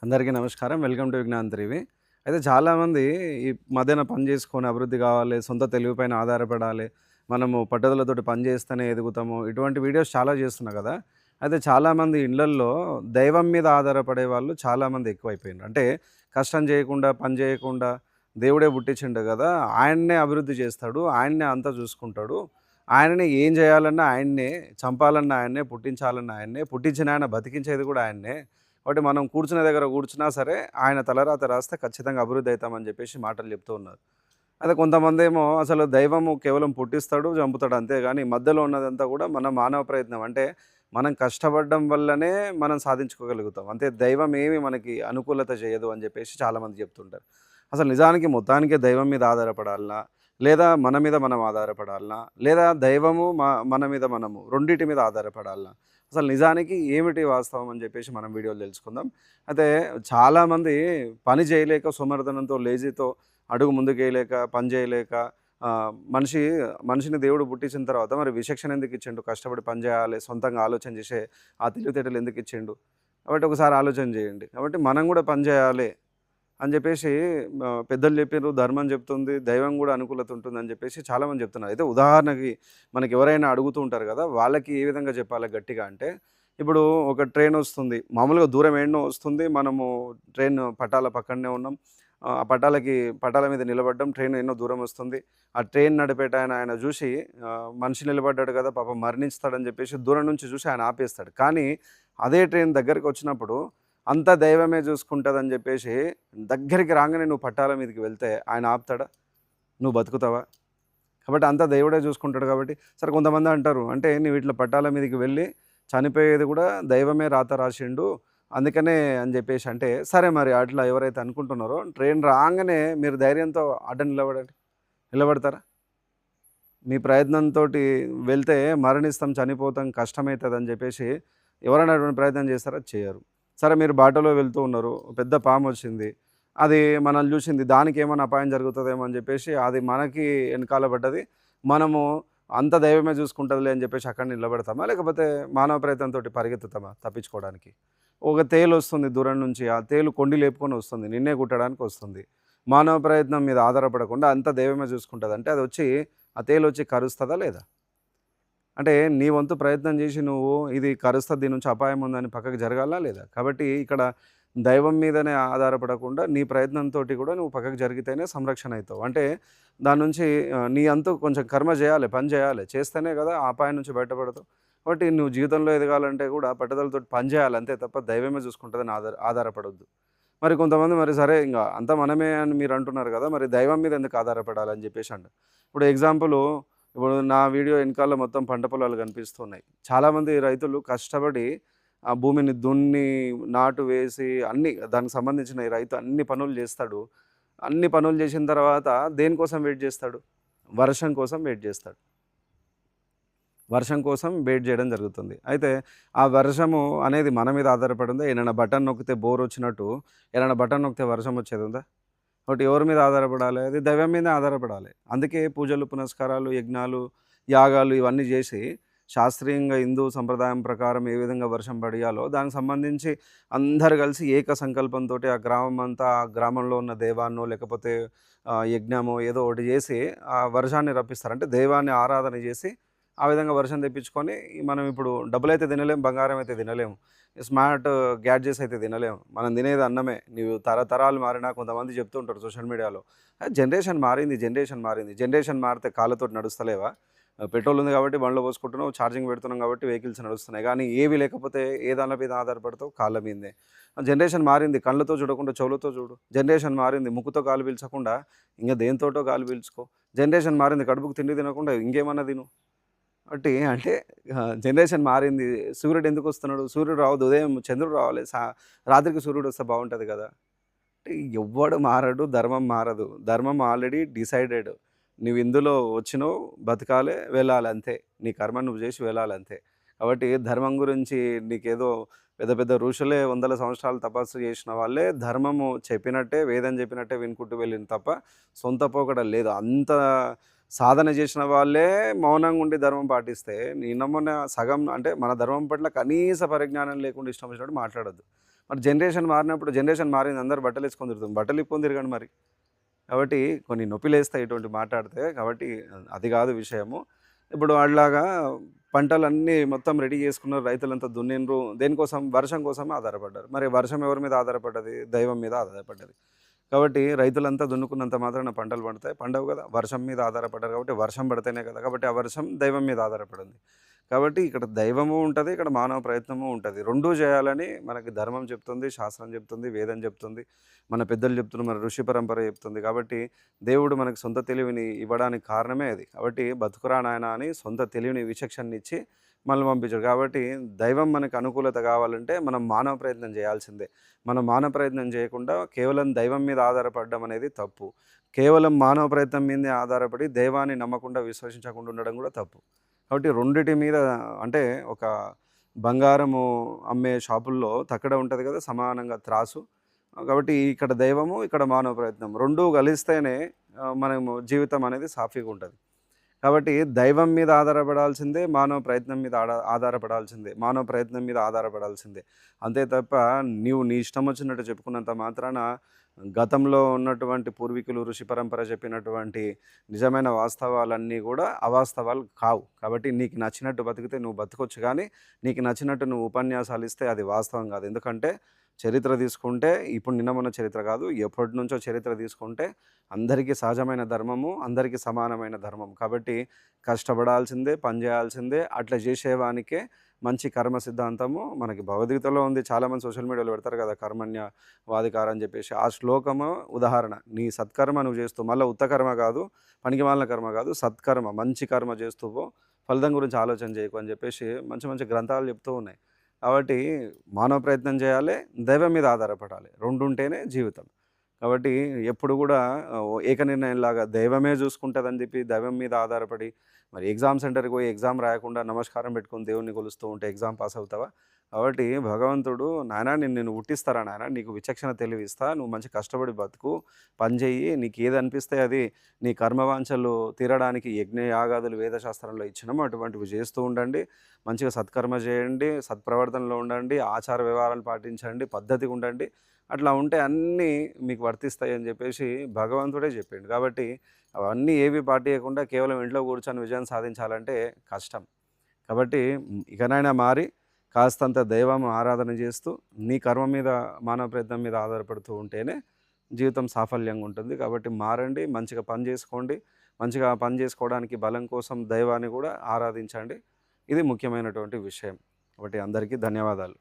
అందరికీ నమస్కారం. Welcome to Vignan త్రివి. అయితే చాలామంది ఈ మధ్యన పని చేసుకొని అభివృద్ధి కావాలి, సొంత తెలివిపైన ఆధారపడాలి, మనము పట్టుదలతోటి పని చేస్తేనే ఎదుగుతాము. ఇటువంటి వీడియోస్ చాలా చేస్తున్నా కదా! అయితే చాలామంది ఇళ్లల్లో దైవం మీద ఆధారపడే వాళ్ళు చాలామంది ఎక్కువైపోయిండ్రు. అంటే కష్టం చేయకుండా, పని చేయకుండా దేవుడే పుట్టించిండు కదా! ఆయన్నే అభివృద్ధి చేస్తాడు, ఆయన్నే అంతా చూసుకుంటాడు. ఆయననే ఏం చేయాలన్నా ఆయన్నే, చంపాలన్నా ఆయన్నే, పుట్టించాలన్నా ఆయన్నే, పుట్టించిన ఆయన బతికించేది కూడా ఆయన్నే. కాబట్టి మనం కూర్చునే దగ్గర కూర్చున్నా సరే, ఆయన తలరాత రాస్తే ఖచ్చితంగా అభివృద్ధి అయితామని చెప్పేసి మాటలు చెప్తూ ఉన్నారు. అదే కొంతమందేమో అసలు దైవము కేవలం పుట్టిస్తాడు, చంపుతాడు అంతే గాని మధ్యలో ఉన్నదంతా కూడా మన మానవ ప్రయత్నం. అంటే మనం కష్టపడడం వల్లనే మనం సాధించుకోగలుగుతాం. అంతే దైవం ఏమి మనకి అనుకూలత చేయదు అని చెప్పేసి చాలామంది చెప్తుంటారు. అసలు నిజానికి మొత్తానికే దైవం మీద ఆధారపడాలనా? లేదా మన మీద మనం ఆధారపడాలనా? లేదా దైవము మన మీద మనము రెండిటి మీద ఆధారపడాలనా? అసలు నిజానికి ఏమిటి వాస్తవం అని చెప్పేసి మనం వీడియోలో తెలుసుకుందాం. అయితే చాలామంది పని చేయలేక సోమరితనంతో, లేజీతో అడుగు ముందుకేయలేక, పని చేయలేక మనిషిని దేవుడు పుట్టించిన తర్వాత మరి విచక్షణ ఎందుకు ఇచ్చిండు? కష్టపడి పని చేయాలి, సొంతంగా ఆలోచన చేసే ఆ తెలివితేటలు ఎందుకు ఇచ్చిండు? కాబట్టి ఒకసారి ఆలోచన చేయండి. కాబట్టి మనం కూడా పని చేయాలి అని చెప్పేసి పెద్దలు చెప్పిర్రు, ధర్మం చెప్తుంది, దైవం కూడా అనుకూలత ఉంటుందని చెప్పేసి చాలామంది చెప్తున్నారు. అయితే ఉదాహరణకి మనకి ఎవరైనా అడుగుతూ ఉంటారు కదా! వాళ్ళకి ఏ విధంగా చెప్పాలి గట్టిగా అంటే, ఇప్పుడు ఒక ట్రైన్ వస్తుంది. మామూలుగా దూరం ఎన్నో వస్తుంది. మనము ట్రైన్ పట్టాల పక్కనే ఉన్నాం. ఆ పట్టాల మీద నిలబడ్డం. ట్రైన్ ఎన్నో దూరం వస్తుంది. ఆ ట్రైన్ నడిపేటాయన ఆయన చూసి మనిషి నిలబడ్డాడు కదా! పాపం మరణిస్తాడని చెప్పేసి దూరం నుంచి చూసి ఆయన ఆపేస్తాడు. కానీ అదే ట్రైన్ దగ్గరికి వచ్చినప్పుడు అంతా దైవమే చూసుకుంటదని జెప్పేసి, దగ్గరికి రాంగానే నువ్వు పట్టాల మీదకి వెళ్తే ఆయన ఆపుతాడా? నువ్వు బతుకుతావా? కాబట్టి అంతా దేవుడే చూసుకుంటాడు కాబట్టి సరే కొంతమంది అంటారు, అంటే నువ్వు ఇట్లా పట్టాల మీదకి వెళ్ళి చనిపోయేది గూడా దైవమే రాత రాసిండు. అందుకనే అని జెప్పేసి అంటే, సరే మరి అట్లా ఎవరైతే అనుకుంటున్నారో ట్రైన్ రాంగానే మీరు ధైర్యంతో అడ్డ నిలబడండి. నిలబడతారా? మీ ప్రయత్నంతోటి వెళ్తే మరణిస్తాం, చనిపోతాం, కష్టమైతదని జెప్పేసి ఎవరైనా అటువంటి ప్రయత్నం చేస్తారా? చేయరు. సరే మీరు బాటలో వెళ్తూ ఉన్నారు. పెద్ద పామొచ్చింది. అది మనల్ని జూసింది. దానికేమన్నా అపాయం జరుగుతదేమో అని జెప్పేసి అది మనకి ఎనకాల పడ్డది. మనము అంతా దైవమే జూసుకుంటదిలే అని జెప్పేసి అక్కడ నిలబడతామా? లేకపోతే మానవ ప్రయత్నంతోటి పరిగెత్తుతామా తప్పించుకోవడానికి? ఒక తేలొస్తుంది దూరం నుంచి. ఆ తేలు కొండి లేపుకొని వస్తుంది. నిన్నే కుట్టడానికి వస్తుంది. మానవ ప్రయత్నం మీద ఆధారపడకుండా అంతా దైవమే జూసుకుంటదంటే అదొచ్చి ఆ తేలొచ్చి కరుస్తదా లేదా? అంటే నీ వంతు ప్రయత్నం చేసి నువ్వు ఇది కరుస్తది, దీని నుంచి అపాయం ఉందని పక్కకు జరగాలా లేదా? కాబట్టి ఇక్కడ దైవం మీదనే ఆధారపడకుండా నీ ప్రయత్నంతోటి కూడా నువ్వు పక్కకు జరిగితేనే సంరక్షణ అయితావు. అంటే దాని నుంచి నీ అంతు కొంచెం కర్మ చేయాలి, పని చేయాలి. చేస్తేనే కదా ఆ అపాయం నుంచి బయటపడతావు. కాబట్టి నువ్వు జీవితంలో ఎదగాలంటే కూడా పట్టుదలతోటి పని చేయాలి అంతే తప్ప దైవమే చూసుకుంటదని ఆధారపడొద్దు. మరి కొంతమంది మరి సరే ఇంగ అంతా మనమే అని మీరు అంటున్నారు కదా! మరి దైవం మీద ఎందుకు ఆధారపడాలని చెప్పేసి అంటారు. ఇప్పుడు ఎగ్జాంపులు ఇప్పుడు నా వీడియో ఎనకాల మొత్తం పంట పొలాలు కనిపిస్తున్నాయి. చాలామంది రైతులు కష్టపడి ఆ భూమిని దున్ని, నాటు వేసి అన్నీ దానికి సంబంధించిన ఈ రైతు అన్ని పనులు జేస్తాడు. అన్ని పనులు జేసిన తర్వాత దేనికోసం వెయిట్ జేస్తాడు? వర్షం కోసం వెయిట్ జేస్తాడు. వర్షం కోసం వెయిట్ జేయడం జరుగుతుంది. అయితే ఆ వర్షము అనేది మన మీద ఆధారపడి ఉందా? ఏదైనా బటన్ నొక్కితే బోరొచ్చినట్టు ఏదైనా బటన్ నొక్కితే వర్షం వచ్చేదుందా? కాబట్టి ఎవరి మీద ఆధారపడాలి? అది దైవం మీదే ఆధారపడాలి. అందుకే పూజలు, పునస్కారాలు, యజ్ఞాలు, యాగాలు ఇవన్నీ జేసి శాస్త్రీయంగా హిందూ సంప్రదాయం ప్రకారం ఏ విధంగా వర్షం పడియాలో దానికి సంబంధించి అందరూ కలిసి ఏక సంకల్పంతోటి ఆ గ్రామం అంతా ఆ గ్రామంలో ఉన్న దేవాన్నో లేకపోతే యజ్ఞమో ఏదో ఒకటి జేసి ఆ వర్షాన్ని రప్పిస్తారు. అంటే దైవాన్ని ఆరాధన జేసి ఆ విధంగా వర్షం తెప్పించుకొని మనం ఇప్పుడు డబ్బులైతే తినలేం, బంగారం అయితే తినలేము. స్మార్ట్ గ్యాడ్జెట్స్ అయితే తినలేము. మనం తినేది అన్నమే. నీవు తరతరాలు మారినా కొంతమంది చెప్తూ ఉంటారు సోషల్ మీడియాలో. జనరేషన్ మారింది, జనరేషన్ మారింది. జనరేషన్ మారితే కాళ్ళతోటి నడుస్తలేవా? పెట్రోల్ ఉంది కాబట్టి బండ్లో పోసుకుంటున్నావు, ఛార్జింగ్ పెడుతున్నాం కాబట్టి వెహికల్స్ నడుస్తున్నాయి. కానీ ఏవి లేకపోతే ఏ దాని మీద ఆధారపడతావు? కాళ్ళ మీదనే. జనరేషన్ మారింది. కళ్ళతో చూడకుండా చెవులతో చూడు. జనరేషన్ మారింది. ముక్కుతో గాలి పీల్చకుండా ఇంక దేనితోటో గాలి పీల్చుకో. జనరేషన్ మారింది. కడుపుకు తిండి తినకుండా ఇంకేమన్నా తిను. అంటే అంటే జనరేషన్ మారింది. సూర్యుడు ఎందుకొస్తున్నాడు? సూర్యుడు రావద్దు. ఉదయం చంద్రుడు రావాలి. రాత్రికి సూర్యుడొస్తే బావుంటది గదా! అంటే ఎవ్వడు మారడు. ధర్మం మారదు. ధర్మం ఆల్రెడీ డిసైడెడ్. నువ్వు ఇందులో వచ్చినవు, బతకాలే, వెళ్ళాలి అంతే. నీ కర్మ నువ్వు జేసి వెళ్ళాలంతే. కాబట్టి ధర్మం గురించి నీకేదో పెద్ద పెద్ద ఋషులే వందల సంవత్సరాలు తపస్సు చేసిన వాళ్ళే ధర్మము చెప్పినట్టే, వేదం చెప్పినట్టే వినుకుంటూ వెళ్ళింది తప్ప సొంత పోకడ లేదు. అంత సాధన చేసిన వాళ్ళే మౌనంగా ఉండి ధర్మం పాటిస్తే, నిన్న మొన్న సగం అంటే మన ధర్మం పట్ల కనీస పరిజ్ఞానం లేకుండా ఇష్టం వచ్చినట్టు మాట్లాడొద్దు. మరి జనరేషన్ మారినప్పుడు జనరేషన్ మారింది అందరూ బట్టలేసుకొని తిరుగుతాం. బట్టలు ఇప్పుకొని తిరగండి మరి. కాబట్టి కొన్ని నొప్పిలేస్తాయి ఇటువంటి మాట్లాడితే. కాబట్టి అది కాదు విషయము. ఇప్పుడు వాళ్ళలాగా పంటలన్నీ మొత్తం రెడీ చేసుకున్నారు. రైతులంతా దున్నిండ్రు. దేనికోసం? వర్షం కోసమే ఆధారపడ్డారు. మరి వర్షం ఎవరి మీద ఆధారపడ్డది? దైవం మీద ఆధారపడ్డది. కాబట్టి రైతులంతా దున్నుకున్నంత మాత్రాన పంటలు పండుతాయి? పండవు కదా! వర్షం మీద ఆధారపడ్డారు కాబట్టి వర్షం పడితేనే కదా! కాబట్టి ఆ వర్షం దైవం మీద ఆధారపడింది. కాబట్టి ఇక్కడ దైవము ఉంటది. ఇక్కడ మానవ ప్రయత్నము ఉంటది. రెండూ చేయాలని మనకి ధర్మం చెప్తుంది, శాస్త్రం చెప్తుంది, వేదం చెప్తుంది, మన పెద్దలు చెప్తున్నారు, మన ఋషి పరంపర చెప్తుంది. కాబట్టి దేవుడు మనకు సొంత తెలివిని ఇవ్వడానికి కారణమే అది. కాబట్టి బతుకురా నాయనా అని సొంత తెలివిని, విచక్షణనిచ్చి మనల్ని పంపించాడు. కాబట్టి దైవం మనకు అనుకూలత కావాలంటే మనం మానవ ప్రయత్నం చేయాల్సిందే. మనం మానవ ప్రయత్నం చేయకుండా కేవలం దైవం మీద ఆధారపడడం అనేది తప్పు. కేవలం మానవ ప్రయత్నం మీదే ఆధారపడి దైవాన్ని నమ్మకుండా, విశ్వసించకుండా ఉండడం కూడా తప్పు. కాబట్టి రెండిటి మీద అంటే ఒక బంగారము అమ్మే షాపుల్లో తక్కడ ఉంటది కదా! సమానంగా త్రాసు. కాబట్టి ఇక్కడ దైవము, ఇక్కడ మానవ ప్రయత్నం 2 కలిస్తేనే మనము జీవితం అనేది సాఫీగుంటది. కాబట్టి దైవం మీద ఆధారపడాల్సిందే, మానవ ప్రయత్నం మీద ఆధారపడాల్సిందే. మానవ ప్రయత్నం మీద ఆధారపడాల్సిందే. అంతే తప్ప నీవు నీ ఇష్టం వచ్చినట్టు చెప్పుకున్నంత మాత్రాన గతంలో ఉన్నటువంటి పూర్వీకులు, ఋషి పరంపర చెప్పినటువంటి నిజమైన వాస్తవాలన్నీ గూడా అవాస్తవాలు కావు. కాబట్టి నీకు నచ్చినట్టు బతికితే నువ్వు బతకొచ్చు గానీ, నీకు నచ్చినట్టు నువ్వు ఉపన్యాసాలిస్తే అది వాస్తవం గాదు. ఎందుకంటే చరిత్ర తీసుకుంటే ఇప్పుడు నిన్న మొన్న చరిత్ర కాదు, ఎప్పటినుంచో చరిత్ర తీసుకుంటే అందరికీ సహజమైన ధర్మము, అందరికీ సమానమైన ధర్మం. కాబట్టి కష్టపడాల్సిందే, పని జేయాల్సిందే. అట్లా జేసేవానికే మంచి కర్మ సిద్ధాంతము మనకి భగవద్గీతలో ఉంది. చాలామంది సోషల్ మీడియాలో పెడతారు కదా! కర్మణ్యవాధికార అని చెప్పేసి. ఆ శ్లోకము ఉదాహరణ. నీ సత్కర్మ నువ్వు చేస్తూ మళ్ళా ఉత్త కర్మ కాదు, పనికిమాలిన కర్మ కాదు, సత్కర్మ మంచి కర్మ చేస్తూ పో. ఫలితం గురించి ఆలోచన చేయకు అని చెప్పేసి మంచి మంచి గ్రంథాలు చెప్తూ ఉన్నాయి. కాబట్టి మానవ ప్రయత్నం చేయాలి, దైవం మీద ఆధారపడాలి. 2 ఉంటేనే జీవితం. కాబట్టి ఎప్పుడు కూడా ఏక నిర్ణయంలాగా దైవమే చూసుకుంటదని చెప్పి దైవం మీద ఆధారపడి మరి ఎగ్జామ్ సెంటర్‌కి పోయి ఎగ్జామ్ రాయకుండా నమస్కారం పెట్టుకొని దేవుడిని కొలుస్తూ ఉంటే ఎగ్జామ్ పాస్ అవుతావా? కాబట్టి భగవంతుడు నాయనా నిన్ను పుట్టిస్తారా నాయనా, నీకు విచక్షణ తెలివిస్తా, నువ్వు మంచి కష్టపడి బతుకు, పని చెయ్యి, నీకేది అనిపిస్తే అది నీ కర్మవాంఛలు తీరడానికి యజ్ఞ యాగాదులు వేదశాస్త్రంలో ఇచ్చినాము అటువంటివి చేస్తూ ఉండండి. మంచిగా సత్కర్మ చేయండి, సత్ప్రవర్తనలో ఉండండి, ఆచార వ్యవహారాలు పాటించండి, పద్ధతిగా ఉండండి. అట్లా ఉంటే అన్నీ మీకు వర్తిస్తాయి అని చెప్పేసి భగవంతుడే చెప్పిండు. కాబట్టి అవన్నీ ఏవి పాటియకుండా కేవలం ఇంట్లో కూర్చొని విజయం సాధించాలంటే కష్టం. కాబట్టి ఇకనైనా మారి కాస్తంత దైవం ఆరాధన చేస్తూ నీ కర్మ మీద, మానవ ప్రయత్నం మీద ఆధారపడుతూ ఉంటేనే జీవితం సాఫల్యంగా ఉంటుంది. కాబట్టి మారండి, మంచిగా పని చేసుకోండి. మంచిగా పని చేసుకోవడానికి బలం కోసం దైవాన్ని కూడా ఆరాధించండి. ఇది ముఖ్యమైనటువంటి విషయం. కాబట్టి అందరికీ ధన్యవాదాలు.